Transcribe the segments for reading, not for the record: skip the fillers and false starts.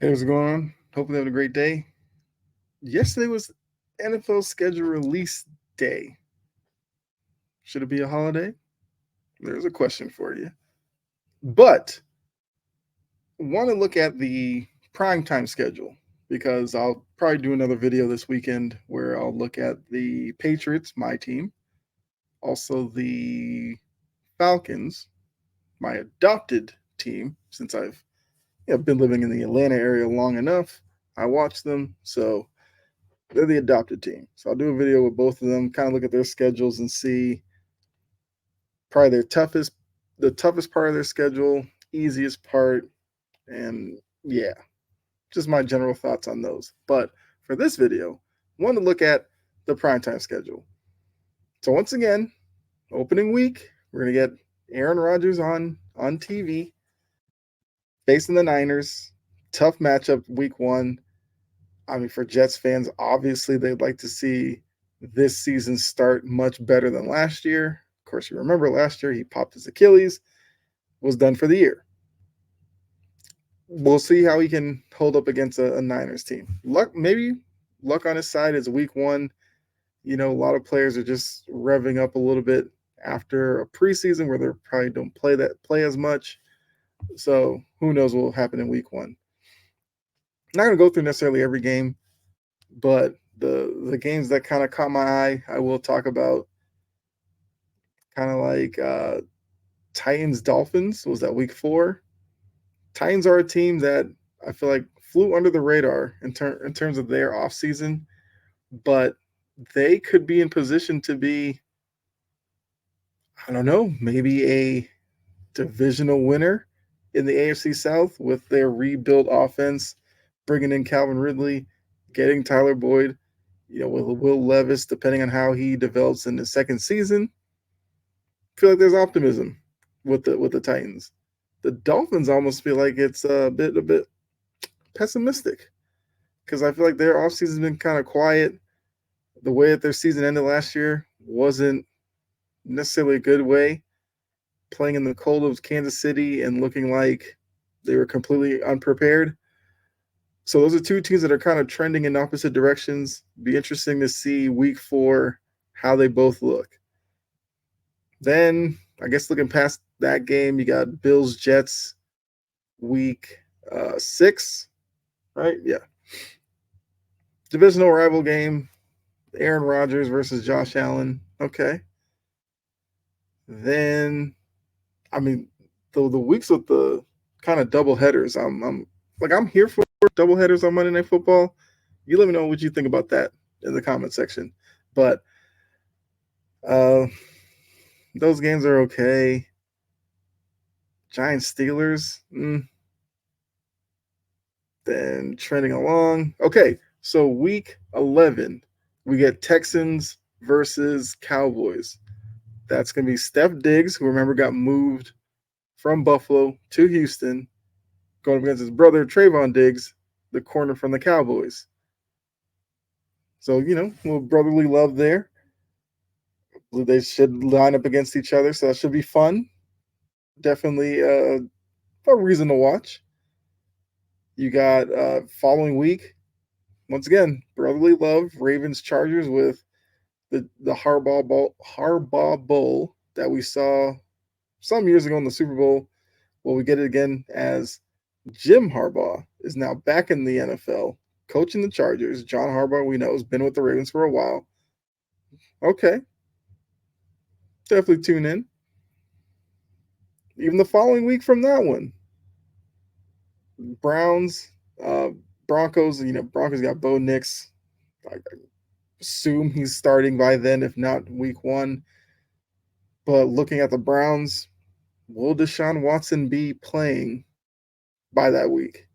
Hey, what's going on? Hopefully, having a great day. Yesterday was NFL schedule release day. Should it be a holiday? There's a question for you. But want to look at the primetime schedule because I'll probably do another video this weekend where I'll look at the Patriots, my team, also the Falcons, my adopted team, since I've been living in the Atlanta area long enough. I watch them, so they're the adopted team. So I'll do a video with both of them, kind of look at their schedules and see probably the toughest part of their schedule, easiest part, and yeah, just my general thoughts on those. But for this video, I want to look at the primetime schedule. So once again, opening week, we're gonna get Aaron Rodgers on TV facing the Niners. Tough matchup week one. I mean, for Jets fans, obviously they'd like to see this season start much better than last year. Of course, you remember last year he popped his Achilles, was done for the year. We'll see how he can hold up against a Niners team. Maybe luck on his side is week one. A lot of players are just revving up a little bit after a preseason where they probably don't play as much. So who knows what will happen in week one. I'm not gonna go through necessarily every game, but the games that kind of caught my eye, I will talk about. Kind of like Titans Dolphins was that week four. Titans are a team that I feel like flew under the radar in terms of their offseason, but they could be in position to be, I don't know, maybe a divisional winner in the AFC South with their rebuilt offense, bringing in Calvin Ridley, getting Tyler Boyd, with Will Levis, depending on how he develops in the second season. I feel like there's optimism with the Titans. The Dolphins almost feel like it's a bit pessimistic because I feel like their offseason's been kind of quiet. The way that their season ended last year wasn't necessarily a good way. Playing in the cold of Kansas City and looking like they were completely unprepared. So those are two teams that are kind of trending in opposite directions. Be interesting to see week four how they both look. Then I guess looking past that game, you got Bills Jets week 6, right? Yeah, divisional rival game. Aaron Rodgers versus Josh Allen. Okay. Then I mean the weeks with the kind of double headers. I'm here for double headers on Monday Night Football. You let me know what you think about that in the comment section. But uh, those games are okay. Giants Steelers. Then trending along. Okay, so week 11, we get Texans versus Cowboys. That's going to be Steph Diggs, who remember got moved from Buffalo to Houston, going up against his brother Trayvon Diggs, the corner from the Cowboys. So, little brotherly love there. They should line up against each other, so that should be fun. Definitely a reason to watch. You got following week, once again, brotherly love, Ravens Chargers with the Harbaugh Bowl that we saw some years ago in the Super Bowl. Well, we get it again as Jim Harbaugh is now back in the NFL, coaching the Chargers. John Harbaugh, we know, has been with the Ravens for a while. Okay, definitely tune in. Even the following week from that one, Browns, uh, Broncos. Broncos got Bo Nix. I assume he's starting by then, if not week one. But looking at the Browns, will Deshaun Watson be playing by that week?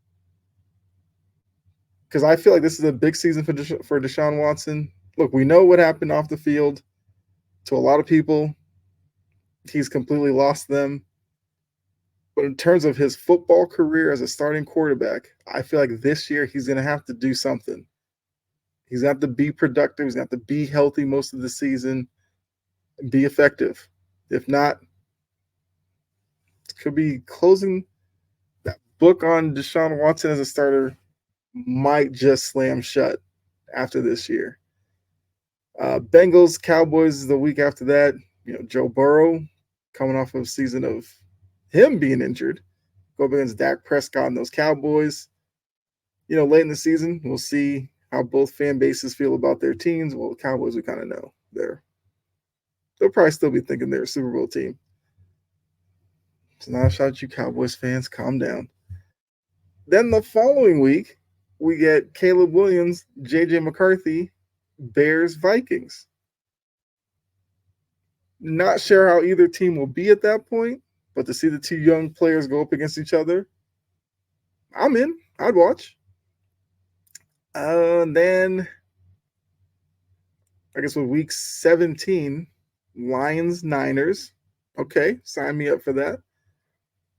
Because I feel like this is a big season for Deshaun Watson. Look, we know what happened off the field. To a lot of people, he's completely lost them. But in terms of his football career as a starting quarterback, I feel like this year he's going to have to do something. He's going to have to be productive. He's going to have to be healthy most of the season and be effective. If not, it could be closing that book on Deshaun Watson as a starter might just slam shut after this year. Bengals, Cowboys is the week after that. Joe Burrow coming off of a season of him being injured. Go up against Dak Prescott and those Cowboys. Late in the season, we'll see how both fan bases feel about their teams. Well, the Cowboys, we kind of know. They'll probably still be thinking they're a Super Bowl team. So now shout out you Cowboys fans, calm down. Then the following week, we get Caleb Williams, JJ McCarthy, Bears, Vikings. Not sure how either team will be at that point, but to see the two young players go up against each other, I'm in. I'd watch. Then, I guess with week 17, Lions, Niners. Okay, sign me up for that.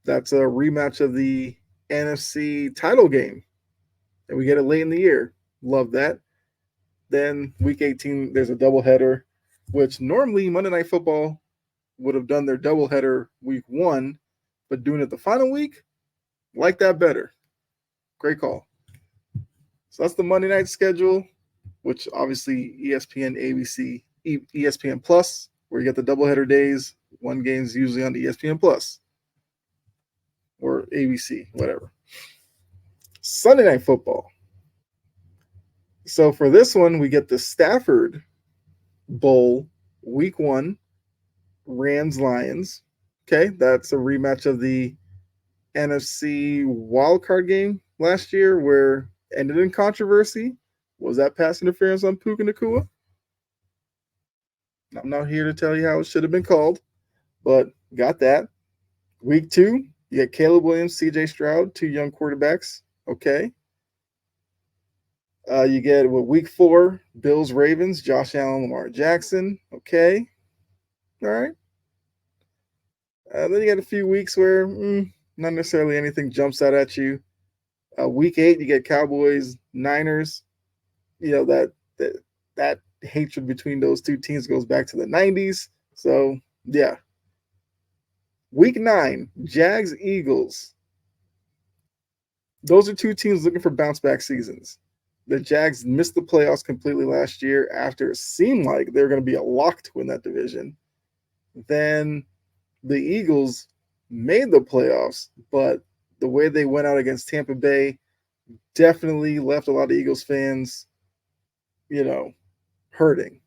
That's a rematch of the NFC title game. And we get it late in the year. Love that. Then week 18, there's a doubleheader, which normally Monday Night Football would have done their doubleheader week 1, but doing it the final week, like that better. Great call. So that's the Monday night schedule, which obviously ESPN, ABC, ESPN Plus, where you get the doubleheader days. One game's usually on ESPN Plus or ABC, whatever. Sunday Night Football. So for this one, we get the Stafford Bowl, week 1, Rams-Lions. Okay, that's a rematch of the NFC wildcard game last year where it ended in controversy. Was that pass interference on Puka Nacua? I'm not here to tell you how it should have been called, but got that. Week 2, you get Caleb Williams, CJ Stroud, two young quarterbacks. Okay. You get week 4, Bills, Ravens, Josh Allen, Lamar Jackson. Okay. All right. Then you get a few weeks where not necessarily anything jumps out at you. Week 8, you get Cowboys, Niners. That hatred between those two teams goes back to the 90s. So, yeah. Week 9, Jags, Eagles. Those are two teams looking for bounce back seasons. The Jags missed the playoffs completely last year after it seemed like they were going to be a lock to win that division. Then the Eagles made the playoffs, but the way they went out against Tampa Bay definitely left a lot of Eagles fans, hurting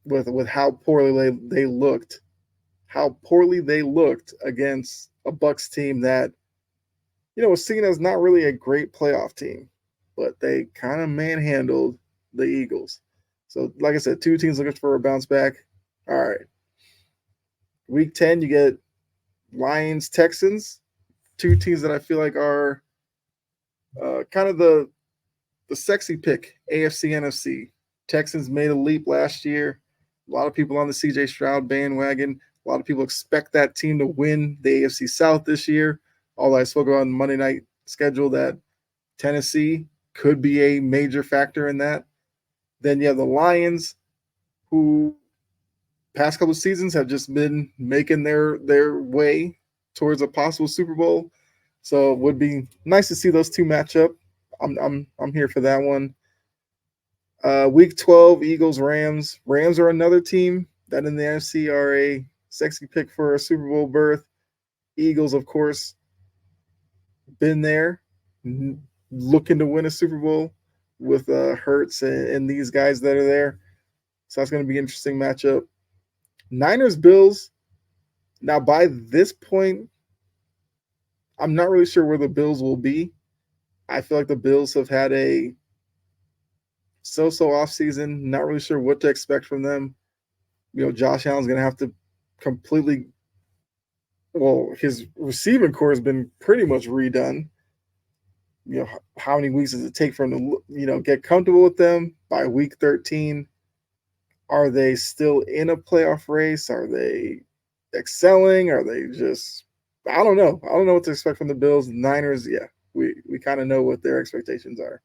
with how poorly they looked. How poorly they looked against a Bucs team that, was seen as not really a great playoff team, but they kind of manhandled the Eagles. So, like I said, two teams looking for a bounce back. All right. Week 10, you get Lions, Texans, two teams that I feel like are kind of the sexy pick, AFC, NFC. Texans made a leap last year. A lot of people on the CJ Stroud bandwagon. A lot of people expect that team to win the AFC South this year. Although I spoke about on the Monday night schedule that Tennessee could be a major factor in that. Then you have the Lions, who past couple of seasons have just been making their way towards a possible Super Bowl. So it would be nice to see those two match up. I'm here for that one. Week 12, Eagles, Rams. Rams are another team that in the NFC are a sexy pick for a Super Bowl berth. Eagles, of course, been there, looking to win a Super Bowl with Hurts and these guys that are there. So that's going to be an interesting matchup. Niners, Bills. Now, by this point, I'm not really sure where the Bills will be. I feel like the Bills have had a so-so offseason. Not really sure what to expect from them. Josh Allen's going to have to completely – well, his receiving core has been pretty much redone. How many weeks does it take for him to, get comfortable with them? By week 13, are they still in a playoff race? Are they excelling? Are they just – I don't know. I don't know what to expect from the Bills. Niners, yeah, we kind of know what their expectations are.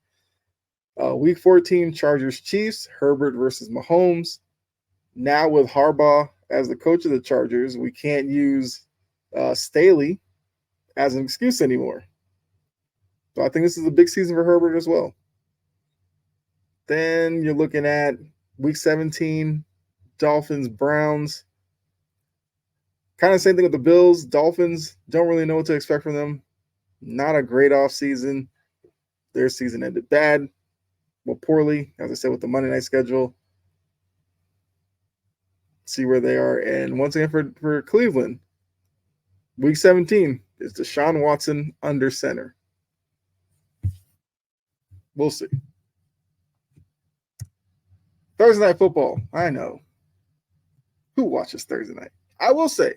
Week 14, Chargers, Chiefs, Herbert versus Mahomes. Now with Harbaugh as the coach of the Chargers, we can't use Staley as an excuse anymore. So I think this is a big season for Herbert as well. Then you're looking at week 17, Dolphins, Browns. Kind of same thing with the Bills. Dolphins, don't really know what to expect from them. Not a great offseason. Their season ended bad. Well, poorly, as I said, with the Monday night schedule. See where they are. And once again for Cleveland, week 17 is Deshaun Watson under center. We'll see. Thursday night football. I know. Who watches Thursday night? I will say,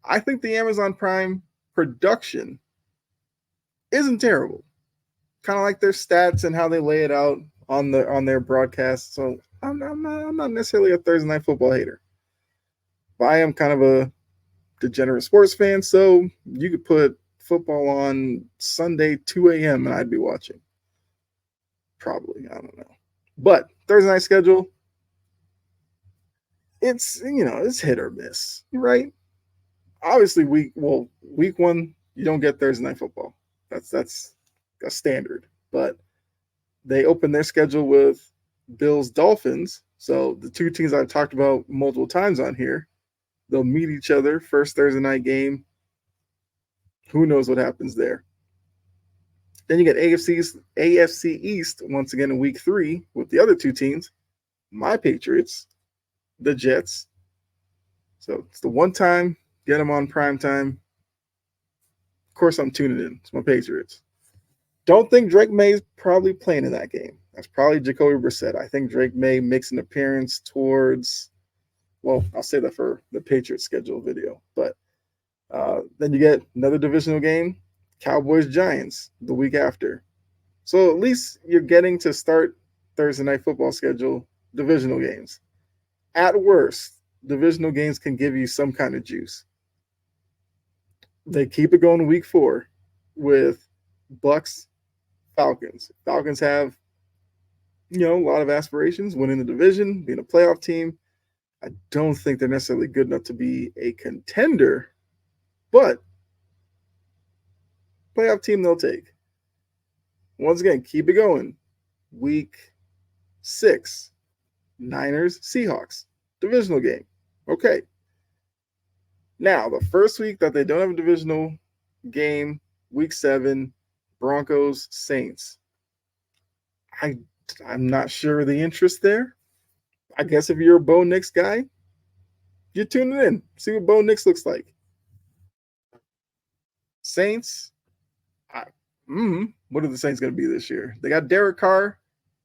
I think the Amazon Prime production isn't terrible. Kind of like their stats and how they lay it out on their broadcast. So I'm not necessarily a Thursday night football hater. But I am kind of a degenerate sports fan, so you could put football on Sunday 2 a.m. and I'd be watching. Probably, I don't know. But Thursday night schedule, it's hit or miss, right? Obviously, week one you don't get Thursday night football. That's a standard. But they open their schedule with Bills Dolphins, so the two teams I've talked about multiple times on here. They'll meet each other first Thursday night game. Who knows what happens there? Then you get AFC East once again in week 3 with the other two teams, my Patriots, the Jets. So it's the one time, get them on prime time. Of course, I'm tuning in. It's my Patriots. Don't think Drake May is probably playing in that game. That's probably Jacoby Brissett. I think Drake May makes an appearance towards. Well, I'll say that for the Patriots schedule video. But then you get another divisional game, Cowboys-Giants, the week after. So at least you're getting to start Thursday night football schedule divisional games. At worst, divisional games can give you some kind of juice. They keep it going week 4 with Bucks, Falcons. Falcons have, a lot of aspirations, winning the division, being a playoff team. I don't think they're necessarily good enough to be a contender, but playoff team they'll take. Once again, keep it going. Week 6, Niners, Seahawks, divisional game. Okay. Now, the first week that they don't have a divisional game, week 7, Broncos, Saints. I'm not sure the interest there. I guess if you're a Bo Nix guy, you're tuning in. See what Bo Nix looks like. Saints, what are the Saints going to be this year? They got Derek Carr.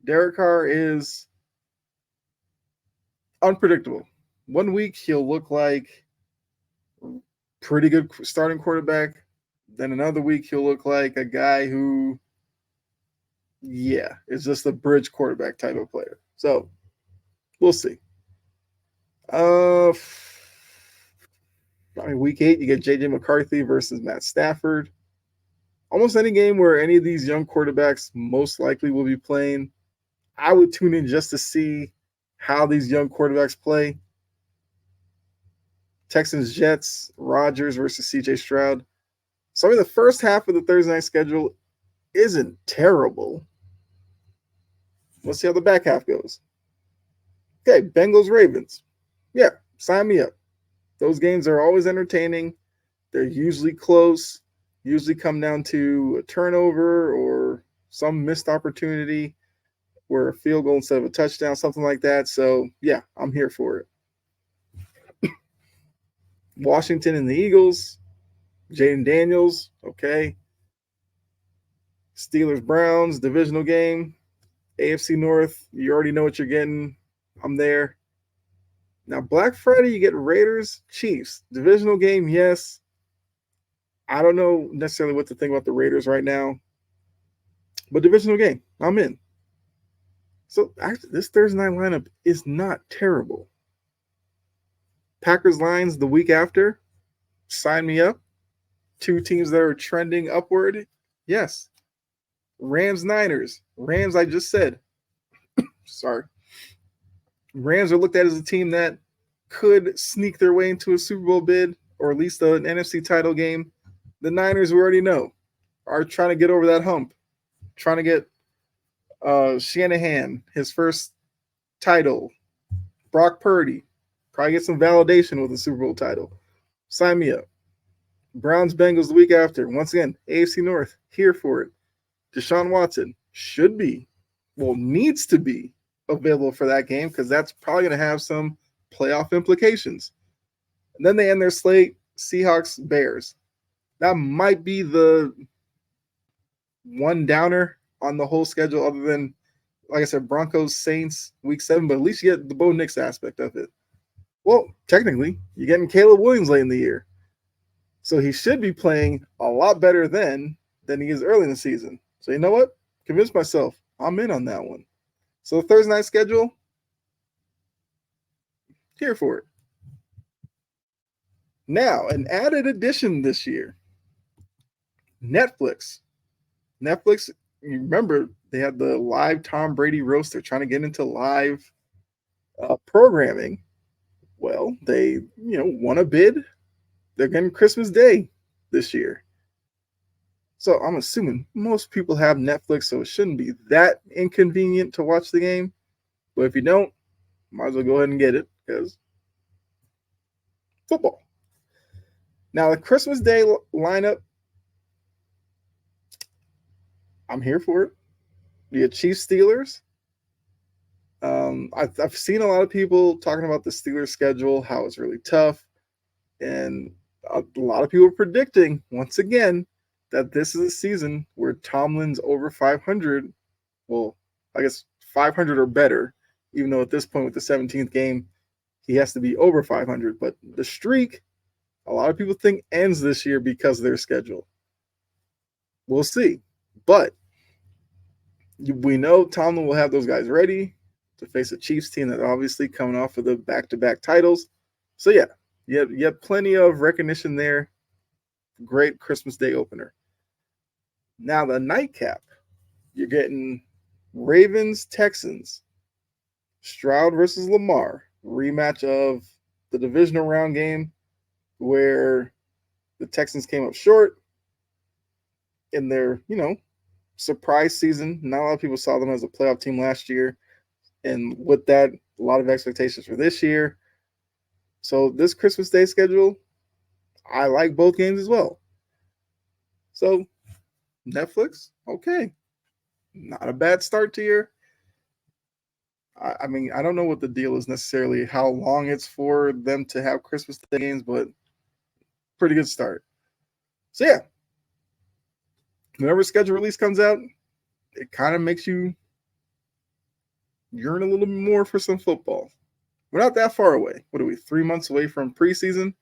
Derek Carr is unpredictable. One week he'll look like pretty good starting quarterback. Then another week he'll look like a guy who, is just a bridge quarterback type of player. So we'll see. Week 8, you get J.J. McCarthy versus Matt Stafford. Almost any game where any of these young quarterbacks most likely will be playing, I would tune in just to see how these young quarterbacks play. Texans, Jets, Rodgers versus C.J. Stroud. So the first half of the Thursday night schedule isn't terrible. Let's see how the back half goes. Okay, Bengals, Ravens. Yeah, sign me up. Those games are always entertaining. They're usually close, usually come down to a turnover or some missed opportunity where a field goal instead of a touchdown, something like that. So, yeah, I'm here for it. Washington and the Eagles. Jaden Daniels, okay. Steelers, Browns, divisional game. AFC North, you already know what you're getting. I'm there. Now, Black Friday, you get Raiders, Chiefs. Divisional game, yes. I don't know necessarily what to think about the Raiders right now. But divisional game, I'm in. So, actually, this Thursday night lineup is not terrible. Packers, Lions the week after. Sign me up. Two teams that are trending upward. Yes. Rams, Niners. Rams, I just said. Sorry. Rams are looked at as a team that could sneak their way into a Super Bowl bid or at least an NFC title game. The Niners, we already know, are trying to get over that hump. trying to get Shanahan his first title. Brock Purdy, probably get some validation with the Super Bowl title. Sign me up. Browns Bengals the week after. Once again, AFC North, here for it. Deshaun Watson should be, well, needs to be available for that game because that's probably going to have some playoff implications. And then they end their slate, Seahawks, Bears. That might be the one downer on the whole schedule other than, like I said, Broncos, Saints, week 7, but at least you get the Bo Nix aspect of it. Well, technically, you're getting Caleb Williams late in the year. So he should be playing a lot better then than he is early in the season. So you know what? Convince myself. I'm in on that one. So the Thursday night schedule, here for it. Now, an added addition this year, Netflix. Netflix, you remember, they had the live Tom Brady roast. They're trying to get into live programming. Well, they, won a bid. They're getting Christmas Day this year. So I'm assuming most people have Netflix, so it shouldn't be that inconvenient to watch the game. But if you don't, might as well go ahead and get it because football. Now, the Christmas Day lineup, I'm here for it. The Chiefs Steelers. I've seen a lot of people talking about the Steelers schedule, how it's really tough. And a lot of people are predicting, once again, that this is a season where Tomlin's over 500. Well, I guess 500 or better, even though at this point with the 17th game, he has to be over 500. But the streak, a lot of people think ends this year because of their schedule. We'll see. But we know Tomlin will have those guys ready to face a Chiefs team that obviously coming off of the back-to-back titles. So, yeah, you have plenty of recognition there. Great Christmas Day opener. Now, the nightcap, you're getting Ravens, Texans, Stroud versus Lamar, rematch of the divisional round game where the Texans came up short in their, surprise season. Not a lot of people saw them as a playoff team last year. And with that, a lot of expectations for this year. So this Christmas Day schedule, I like both games as well. So Netflix, okay. Not a bad start to your. I mean, I don't know what the deal is necessarily, how long it's for them to have Christmas Day games, but pretty good start. So yeah, whenever schedule release comes out, it kind of makes you yearn a little bit more for some football. We're not that far away. What are we, 3 months away from preseason?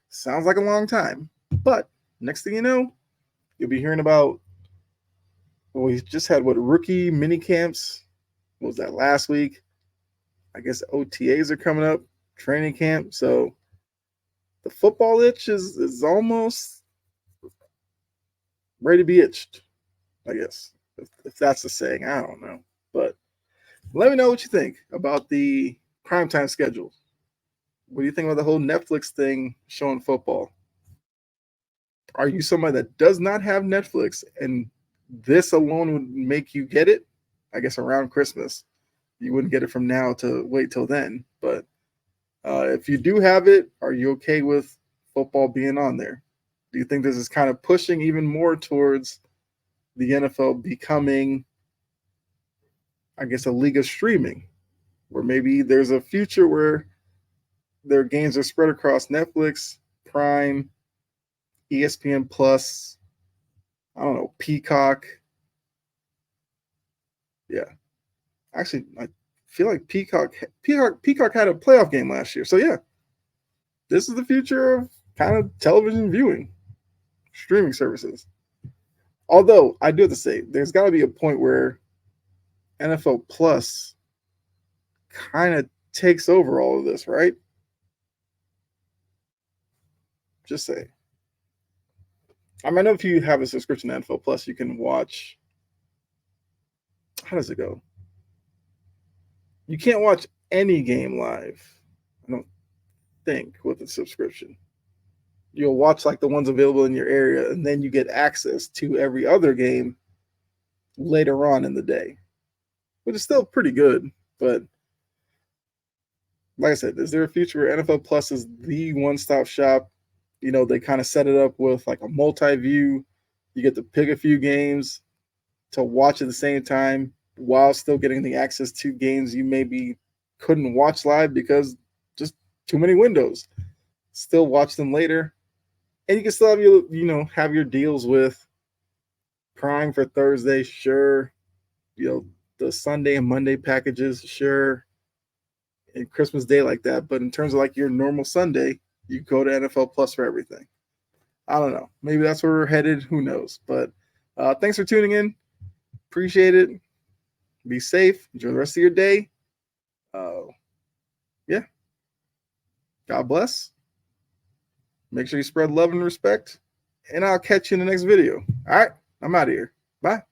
Sounds like a long time. But next thing you know, you'll be hearing about, well, we just had rookie mini camps. What was that, last week? I guess OTAs are coming up, training camp. So the football itch is almost ready to be itched, I guess, if that's the saying. I don't know. But let me know what you think about the primetime schedule. What do you think about the whole Netflix thing showing football? Are you somebody that does not have Netflix and this alone would make you get it? I guess around Christmas. You wouldn't get it from now to wait till then. But if you do have it, are you okay with football being on there? Do you think this is kind of pushing even more towards the NFL becoming, I guess, a league of streaming, where maybe there's a future where their games are spread across Netflix, Prime, ESPN Plus, I don't know, Peacock. Yeah. Actually, I feel like Peacock had a playoff game last year. So yeah, this is the future of kind of television viewing, streaming services. Although I do have to say, there's got to be a point where NFL Plus kind of takes over all of this, right? Just say. I mean, I know if you have a subscription to NFL Plus, you can watch. How does it go? You can't watch any game live, I don't think, with a subscription. You'll watch like the ones available in your area, and then you get access to every other game later on in the day, which is still pretty good. But like I said, is there a future where NFL Plus is the one-stop shop? They kind of set it up with like a multi-view. You get to pick a few games to watch at the same time while still getting the access to games you maybe couldn't watch live because just too many windows. Still watch them later. And you can still have your deals with Prime for Thursday, sure. The Sunday and Monday packages, sure. And Christmas Day like that. But in terms of like your normal Sunday, you go to NFL Plus for everything. I don't know. Maybe that's where we're headed. Who knows? But thanks for tuning in. Appreciate it. Be safe. Enjoy the rest of your day. Yeah. God bless. Make sure you spread love and respect. And I'll catch you in the next video. All right. I'm out of here. Bye.